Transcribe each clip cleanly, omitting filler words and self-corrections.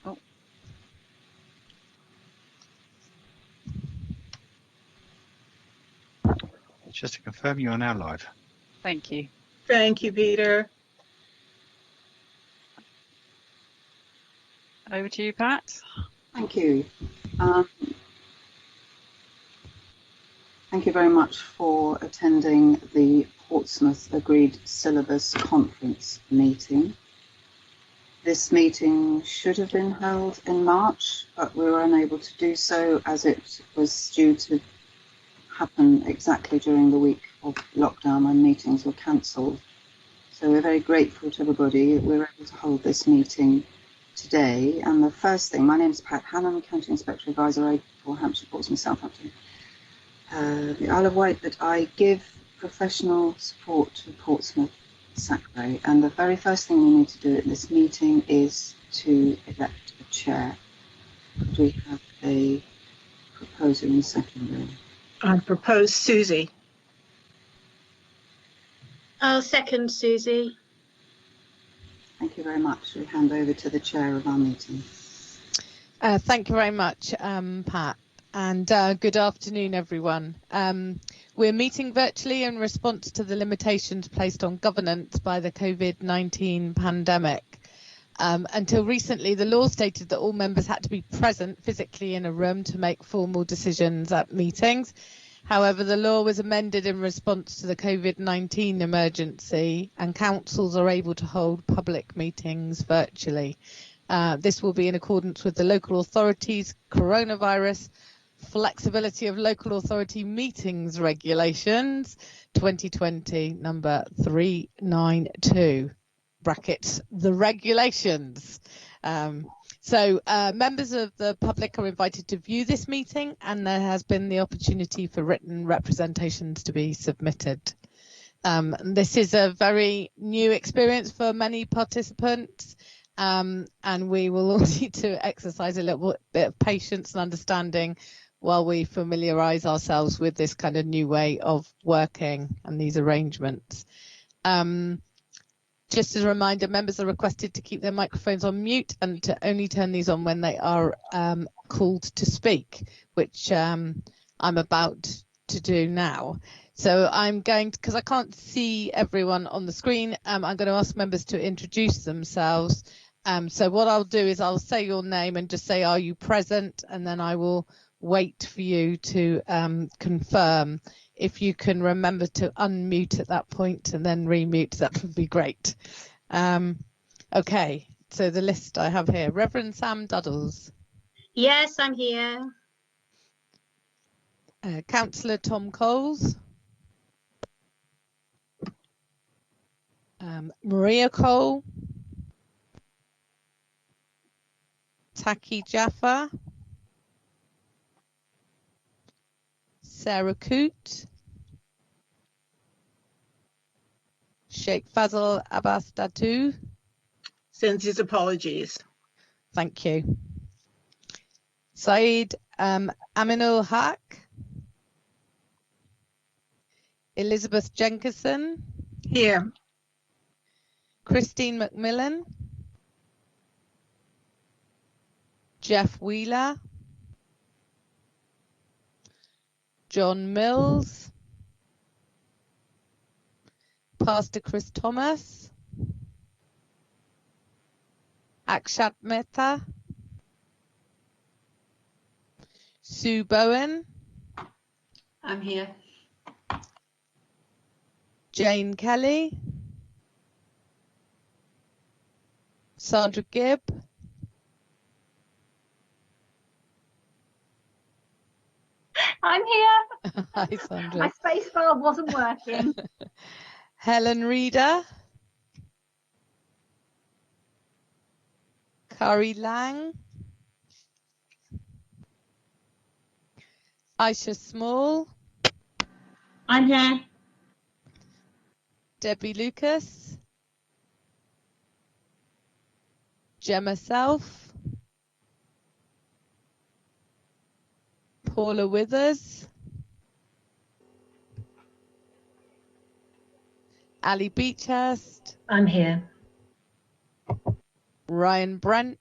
Oh. Just to confirm, you are now live. Thank you. Thank you, Peter. Over to you, Pat. Thank you. Thank you very much for attending the Portsmouth Agreed Syllabus Conference meeting. This meeting should have been held in March, but we were unable to do so as it was due to happen exactly during the week of lockdown when meetings were cancelled. So we're very grateful to everybody. We're able to hold this meeting today. And the first thing, my name is Pat Hannon, County Inspector Advisor for Hampshire, Portsmouth, Southampton. The Isle of Wight, that I give professional support to Portsmouth SACRE, and the very first thing we need to do at this meeting is to elect a chair. Could we have a proposer and seconder? I propose Susie. I'll second Susie. Thank you very much. We hand over to the chair of our meeting. Thank you very much, Pat, and good afternoon, everyone. We're meeting virtually in response to the limitations placed on governance by the COVID-19 pandemic. Until recently, the law stated that all members had to be present physically in a room to make formal decisions at meetings. However, the law was amended in response to the COVID-19 emergency, and councils are able to hold public meetings virtually. This will be in accordance with the local authorities' coronavirus flexibility of local authority meetings regulations 2020 number 392 brackets the regulations. So members of the public are invited to view this meeting, and there has been the opportunity for written representations to be submitted. This is a very new experience for many participants, and we will all need to exercise a little bit of patience and understanding while we familiarise ourselves with this kind of new way of working and these arrangements. Just as a reminder, members are requested to keep their microphones on mute and to only turn these on when they are called to speak, which I'm about to do now. So I'm going to, because I can't see everyone on the screen, I'm going to ask members to introduce themselves. So what I'll do is I'll say your name and just say, are you present? And then I will wait for you to confirm. If you can remember to unmute at that point and then remute, that would be great. Okay, so the list I have here. Reverend Sam Duddles. Yes, I'm here. Councillor Tom Coles. Maria Cole. Taki Jaffa. Sarah Coote, Sheikh Fazal Abbas Datu. Sends his apologies. Thank you. Saeed Aminul Haq. Elizabeth Jenkinson. Here. Christine McMillan. Jeff Wheeler. John Mills, Pastor Chris Thomas, Akshat Mehta, Sue Bowen, I'm here. Jane Kelly, Sandra Gibb, I'm here. Hi, Sandra. My space bar wasn't working. Helen Reeder, Kari Lang, Aisha Small, I'm here. Debbie Lucas, Gemma Self, Paula Withers, Ali Beechurst, I'm here. Ryan Brent,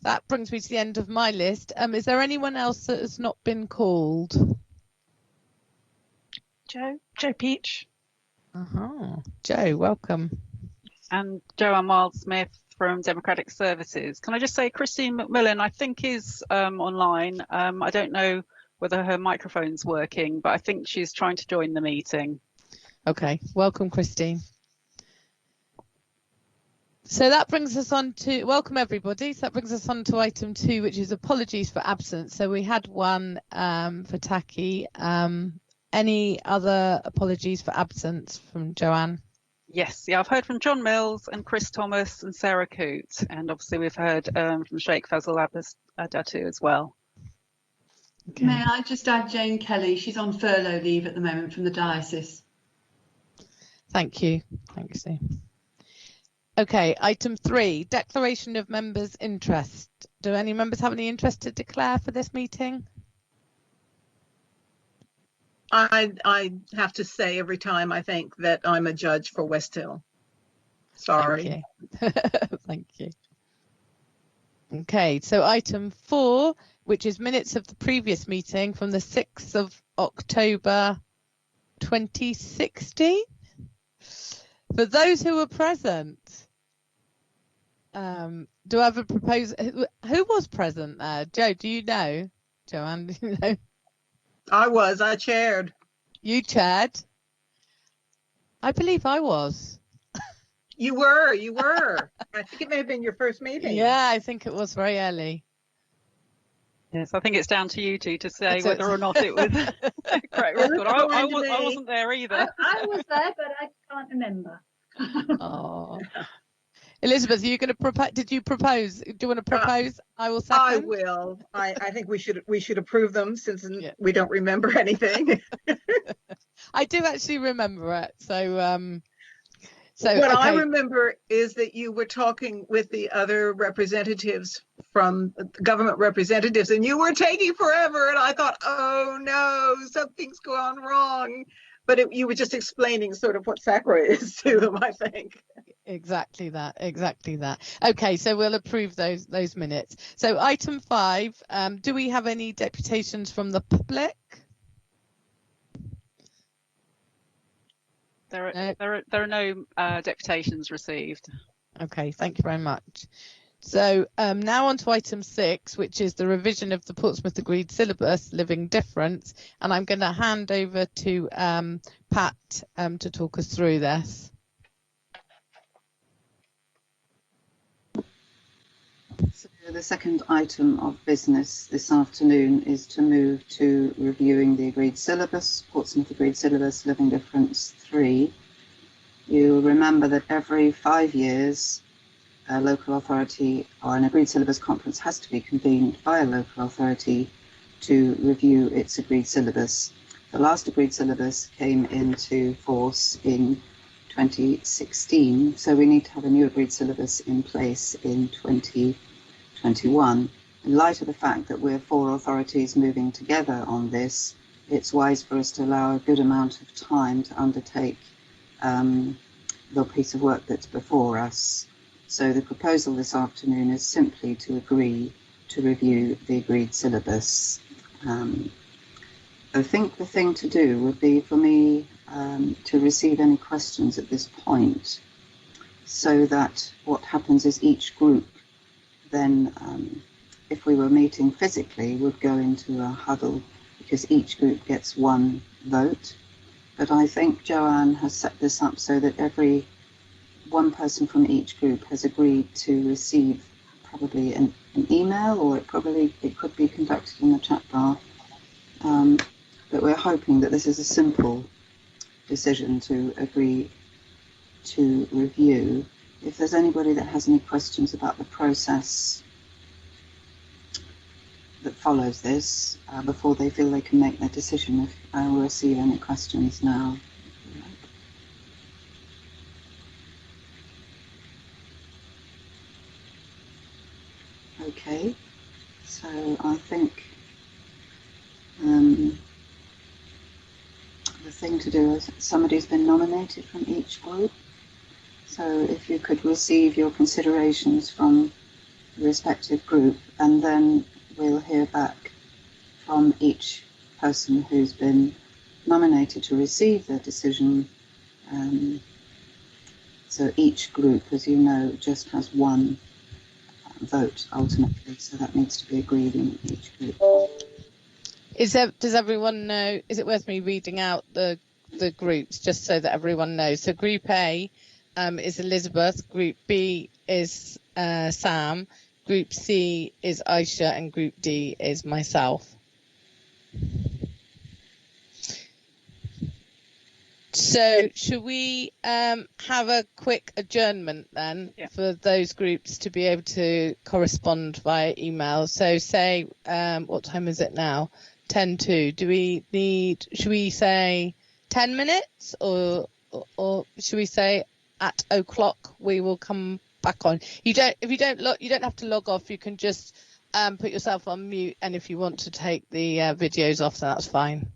that brings me to the end of my list. Is there anyone else that has not been called? Joe Peach. Joe, welcome. And Joanne Wildsmith from Democratic Services. Can I just say Christine McMillan, I think, is online. I don't know whether her microphone's working, but I think she's trying to join the meeting. Okay, welcome, Christine. So that brings us on to, welcome everybody. So that brings us on to item 2, which is apologies for absence. So we had one for Taki. Any other apologies for absence from Joanne? Yes, yeah, I've heard from John Mills and Chris Thomas and Sarah Coote, and obviously we've heard from Sheikh Fazal Datu as well. Okay. May I just add Jane Kelly? She's on furlough leave at the moment from the diocese. Thank you. Thanks, Sue. Okay, item 3, declaration of members' interest. Do any members have any interest to declare for this meeting? I have to say every time I think that I'm a judge for West Hill. Sorry. Thank you. Thank you. Okay, so item 4, which is minutes of the previous meeting from the 6th of October 2016. For those who were present, do I have a proposal? Who was present there? Joe, do you know? Joanne, do you know? I chaired. You chaired? I believe I was. You were. I think it may have been your first meeting. Yeah, I think it was very early. Yes, I think it's down to you two to say That's whether it. or not it was a correct record. I wasn't there either. I was there, but I can't remember. Oh. Elizabeth, are you going to propose? Did you propose? Do you want to propose? I will second. I will. I think we should approve them since Yeah. we don't remember anything. I do actually remember it. So What I okay. remember is that you were talking with the other representatives from government representatives, and you were taking forever. And I thought, oh no, something's gone wrong. But you were just explaining sort of what SACRE is to them, I think. Exactly that. Okay, so we'll approve those minutes. So item 5, do we have any deputations from the public? There are no deputations received. Okay, thank you very much. So now on to item 6, which is the revision of the Portsmouth Agreed Syllabus, Living Difference, and I'm going to hand over to Pat to talk us through this. So the second item of business this afternoon is to move to reviewing the agreed syllabus, Portsmouth Agreed Syllabus, Living Difference 3. You'll remember that every 5 years, a local authority or an agreed syllabus conference has to be convened by a local authority to review its agreed syllabus. The last agreed syllabus came into force in 2016, so we need to have a new agreed syllabus in place in 2021. In light of the fact that we're 4 authorities moving together on this, it's wise for us to allow a good amount of time to undertake the piece of work that's before us. So the proposal this afternoon is simply to agree to review the agreed syllabus. I think the thing to do would be for me to receive any questions at this point, so that what happens is each group then, if we were meeting physically, would go into a huddle, because each group gets 1 vote. But I think Joanne has set this up so that every 1 person from each group has agreed to receive probably an email, or it could be conducted in the chat bar. But we're hoping that this is a simple decision to agree to review. If there's anybody that has any questions about the process that follows this, before they feel they can make their decision, if I will receive any questions now. Okay, so I think the thing to do is somebody's been nominated from each group. So if you could receive your considerations from respective group, and then we'll hear back from each person who's been nominated to receive their decision. So each group, as you know, just has one vote ultimately, so that needs to be agreed in each group. Does everyone know? Is it worth me reading out the groups just so that everyone knows? So Group A is Elizabeth, Group B is Sam, Group C is Aisha, and Group D is myself. So should we have a quick adjournment then for those groups to be able to correspond via email? So say, what time is it now? 10 to. Should we say 10 minutes or should we say at 0:00 we will come back on? You don't have to log off. You can just put yourself on mute, and if you want to take the videos off, then that's fine.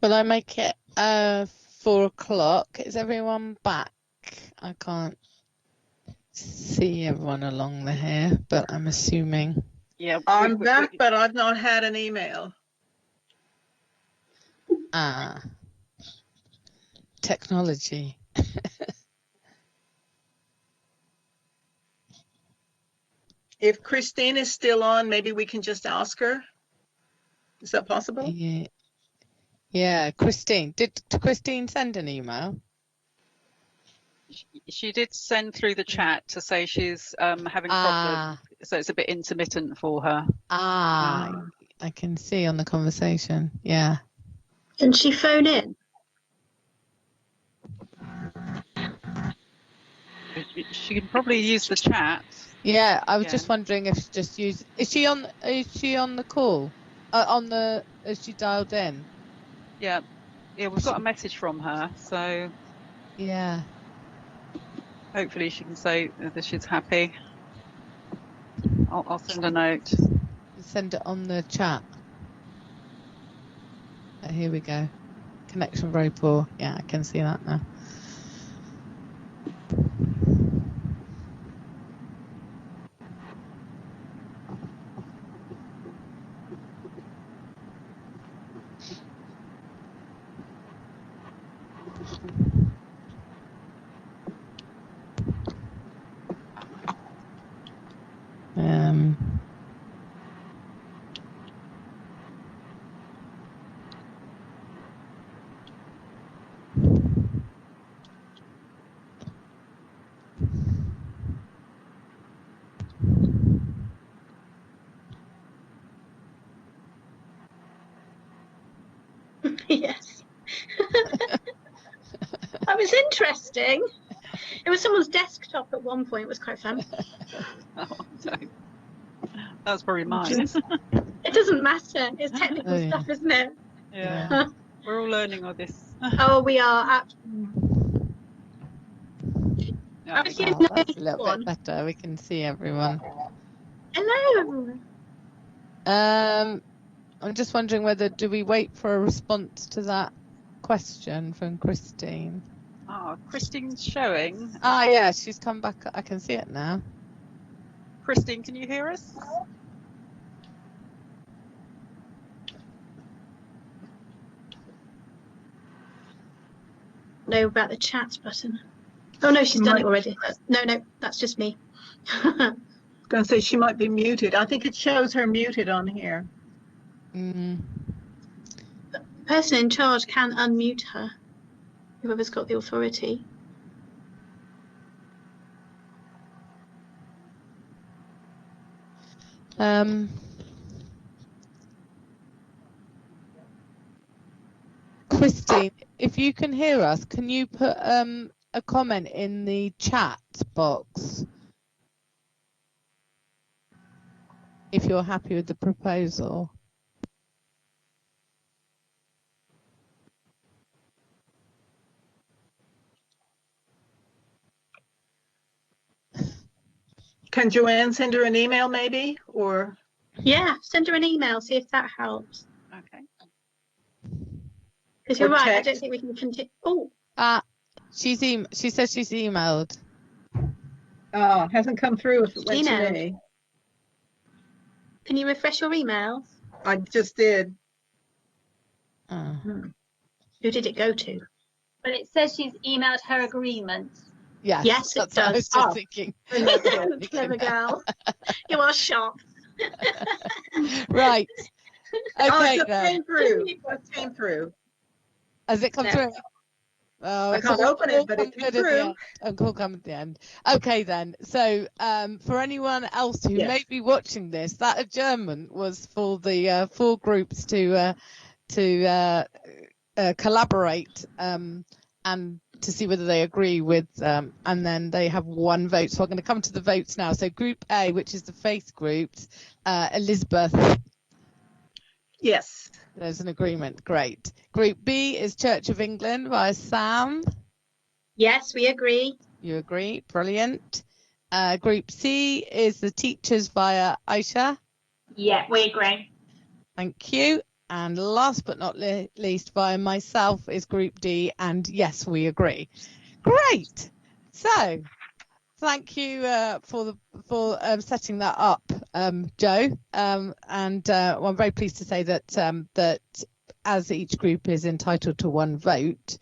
Will I make it 4 o'clock? Is everyone back? I can't see everyone along the here, but I'm assuming. Yeah, I'm back, but I've not had an email. Technology. If Christine is still on, maybe we can just ask her. Is that possible? Yeah, Christine. Did Christine send an email? She did send through the chat to say she's having problems, so it's a bit intermittent for her. I can see on the conversation. Yeah. Can she phone in? She can probably use the chat. Yeah, I was just wondering if she just used. Is she on the call? Is she dialed in? Yeah, we've got a message from her, so yeah. Hopefully she can say that she's happy. I'll send a note. Send it on the chat. Here we go. Connection very poor. Yeah, I can see that now. Yes. That was interesting. It was someone's desktop at one point. It was quite fun. Oh, that was probably mine. It doesn't matter. It's technical stuff, isn't it? Yeah. We're all learning all this. Oh, we are. That's a little bit better. We can see everyone. Hello, everyone. I'm just wondering do we wait for a response to that question from Christine? Christine's showing. Yeah, she's come back. I can see it now. Christine, can you hear us? No, about the chat button. Oh no, she's done it already. No, that's just me. I was going to say she might be muted. I think it shows her muted on here. The person in charge can unmute her, whoever's got the authority. Christine, if you can hear us, can you put a comment in the chat box if you're happy with the proposal? Can Joanne send her an email maybe, or? Yeah, send her an email, see if that helps. Okay. Because you're right, I don't think we can continue. Oh. She says she's emailed. Oh, it hasn't come through if it went to me. Can you refresh your emails? I just did. Who did it go to? But it says she's emailed her agreement. Yes, Yes, it that's what I was does. just Oh. thinking. Clever girl. You are sharp. Right. Oh, Okay it just then. came through. It just came through. Has it come No. through? Oh, I it's can't all open it, but it come came good at the through. end. It'll come at the end. Okay then. So for anyone else who Yes. may be watching this, that adjournment was for the 4 groups to collaborate and to see whether they agree with, and then they have 1 vote. So I'm going to come to the votes now. So Group A, which is the faith groups, Elizabeth. Yes. There's an agreement. Great. Group B is Church of England via Sam. Yes, we agree. You agree. Brilliant. Group C is the teachers via Aisha. Yeah, we agree. Thank you. And last but not least, via myself is Group D. And yes, we agree. Great. So thank you for setting that up, Joe. And well, I'm very pleased to say that that as each group is entitled to 1 vote,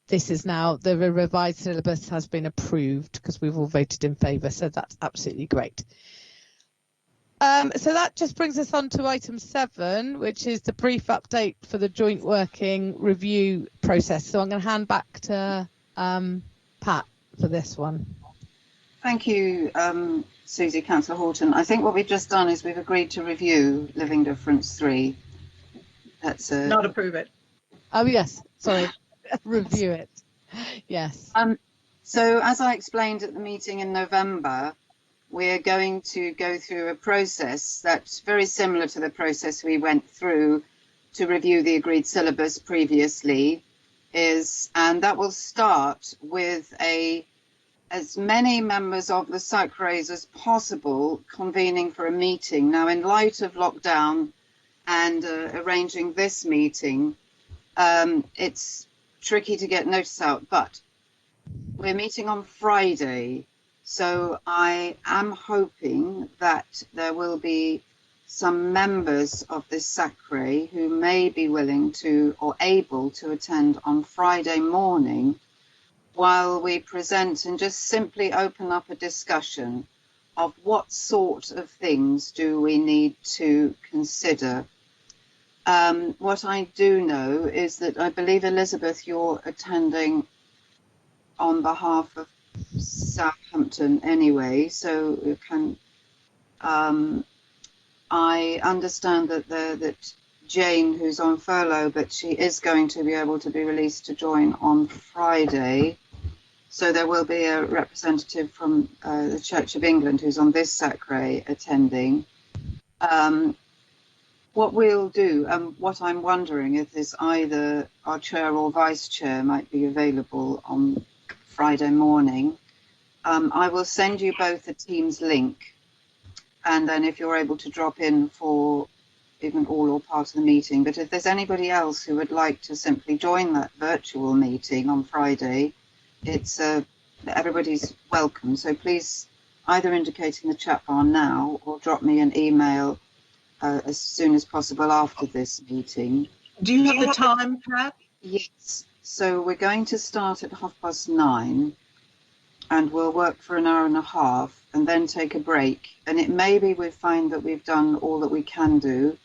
this is now the revised syllabus has been approved because we've all voted in favour. So that's absolutely great. So that just brings us on to item 7, which is the brief update for the joint working review process. So I'm going to hand back to Pat for this one. Thank you, Susie, Councillor Horton. I think what we've just done is we've agreed to review Living Difference 3. That's Not approve it. Oh yes, sorry, review it. Yes. So as I explained at the meeting in November, we're going to go through a process that's very similar to the process we went through to review the agreed syllabus previously, and that will start with as many members of the SACRE as possible convening for a meeting. Now, in light of lockdown and arranging this meeting, it's tricky to get notice out, but we're meeting on Friday. So I am hoping that there will be some members of this SACRE who may be willing to or able to attend on Friday morning while we present and just simply open up a discussion of what sort of things do we need to consider. What I do know is that I believe, Elizabeth, you're attending on behalf of Southampton anyway, so you can. I understand that Jane, who's on furlough, but she is going to be able to be released to join on Friday. So there will be a representative from the Church of England who's on this SACRE attending. What we'll do, what I'm wondering if is either our chair or vice chair might be available on Friday morning. I will send you both a Teams link, and then if you're able to drop in for even all or part of the meeting. But if there's anybody else who would like to simply join that virtual meeting on Friday, it's everybody's welcome. So please either indicate in the chat bar now or drop me an email as soon as possible after this meeting. Do you have the time, Pat? Yes. So we're going to start at 9:30 and we'll work for an hour and a half and then take a break. And it may be we find that we've done all that we can do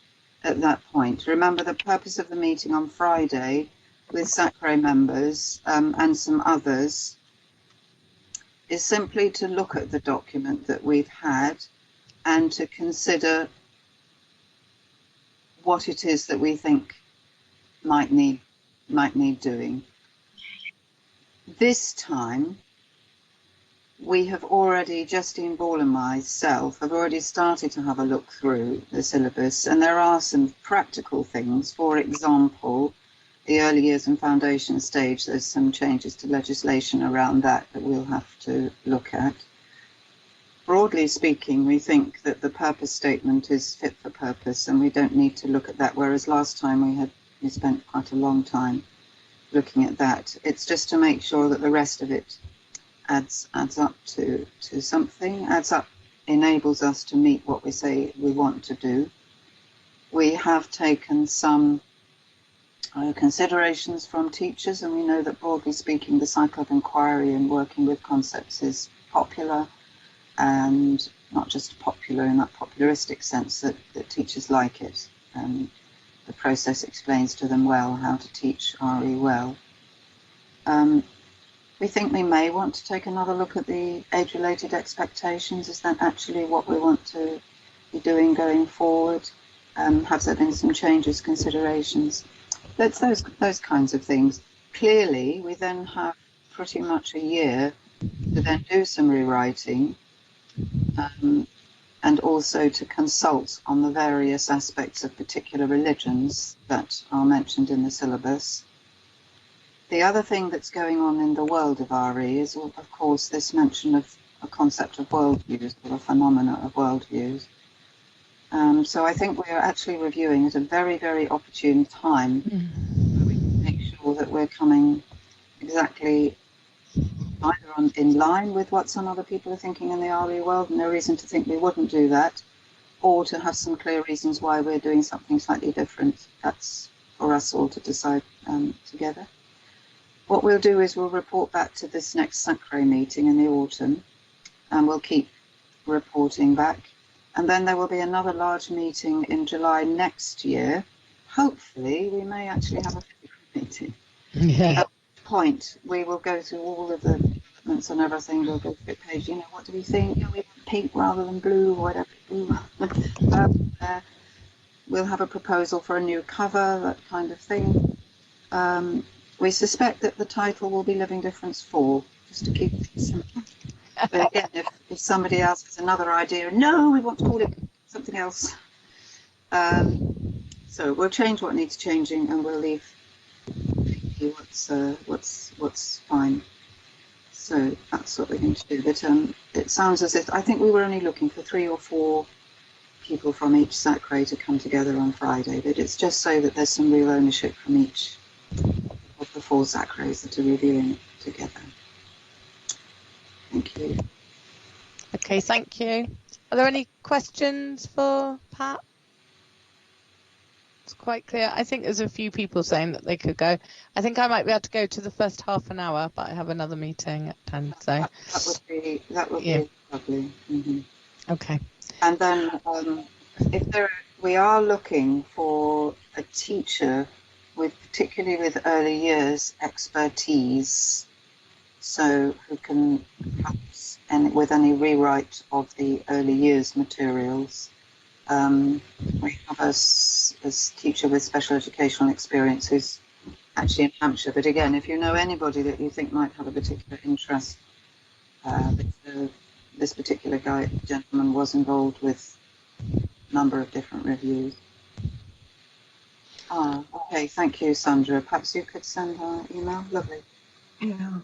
at that point. Remember, the purpose of the meeting on Friday with SACRE members and some others is simply to look at the document that we've had and to consider what it is that we think might need doing. This time, we have already, Justine Ball and myself, have already started to have a look through the syllabus, and there are some practical things. For example, the early years and foundation stage, there's some changes to legislation around that we'll have to look at. Broadly speaking, we think that the purpose statement is fit for purpose and we don't need to look at that, whereas last time we spent quite a long time looking at that. It's just to make sure that the rest of it adds up to something, enables us to meet what we say we want to do. We have taken some considerations from teachers, and we know that broadly speaking the cycle of inquiry and working with concepts is popular, and not just popular in that popularistic sense that teachers like it. The process explains to them well how to teach RE well. We think we may want to take another look at the age-related expectations. Is that actually what we want to be doing going forward? Have there been some changes, considerations? That's those kinds of things. Clearly, we then have pretty much a year to then do some rewriting, and also to consult on the various aspects of particular religions that are mentioned in the syllabus. The other thing that's going on in the world of RE is, of course, this mention of a concept of worldviews, or a phenomena of worldviews. So I think we're actually reviewing at a very, very opportune time, where we can make sure that we're coming exactly either in line with what some other people are thinking in the RE world, no reason to think we wouldn't do that, or to have some clear reasons why we're doing something slightly different. That's for us all to decide together. What we'll do is we'll report back to this next SACRE meeting in the autumn, and we'll keep reporting back. And then there will be another large meeting in July next year. Hopefully, we may actually have a meeting. Yeah. At which point, we will go through all of the developments and everything. We'll go through a page, what do we think? We want pink rather than blue, or whatever. We'll have a proposal for a new cover, that kind of thing. We suspect that the title will be Living Difference 4, just to keep it simple. But again, if somebody else has another idea, no, we want to call it something else. So we'll change what needs changing, and we'll leave what's fine. So that's what we're going to do. But it sounds as if, I think we were only looking for 3 or 4 people from each SACRE to come together on Friday, but it's just so that there's some real ownership from each of the 4 SACREs that are reviewing it together. Thank you. Okay, thank you. Are there any questions for Pat? It's quite clear. I think there's a few people saying that they could go. I think I might be able to go to the first half an hour, but I have another meeting at 10. So that would be lovely. Mm-hmm. Okay. And then we are looking for a teacher particularly with early years expertise, so who can help us with any rewrite of the early years materials. We have a teacher with special educational experience who's actually in Hampshire, but again, if you know anybody that you think might have a particular interest, this particular gentleman was involved with a number of different reviews. Okay, thank you, Sandra. Perhaps you could send her email. Lovely. Yeah.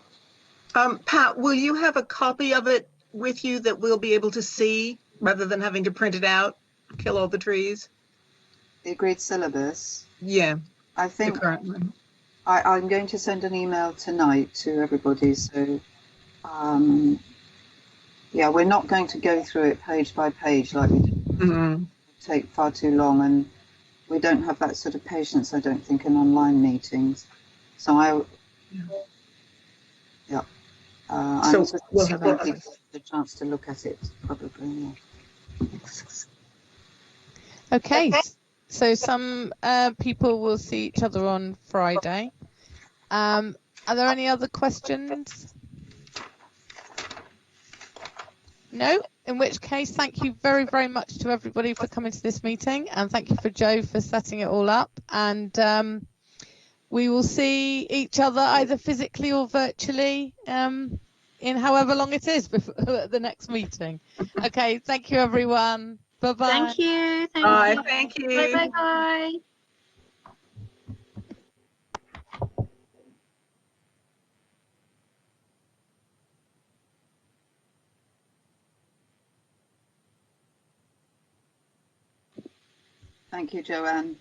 Pat, will you have a copy of it with you that we'll be able to see rather than having to print it out, kill all the trees? The agreed syllabus? Yeah. I think the current one. I'm going to send an email tonight to everybody. So, yeah, we're not going to go through it page by page like we did. Mm-hmm. It would take far too long, and we don't have that sort of patience, I don't think, in online meetings. So So we'll have the chance to look at it, probably. Yeah. Okay. So some people will see each other on Friday. Are there any other questions? No? In which case, thank you very, very much to everybody for coming to this meeting, and thank you for Joe for setting it all up. And we will see each other either physically or virtually in however long it is before the next meeting. Okay, thank you, everyone. Bye-bye. Thank you. Thank you. Bye-bye. Thank you, Joanne.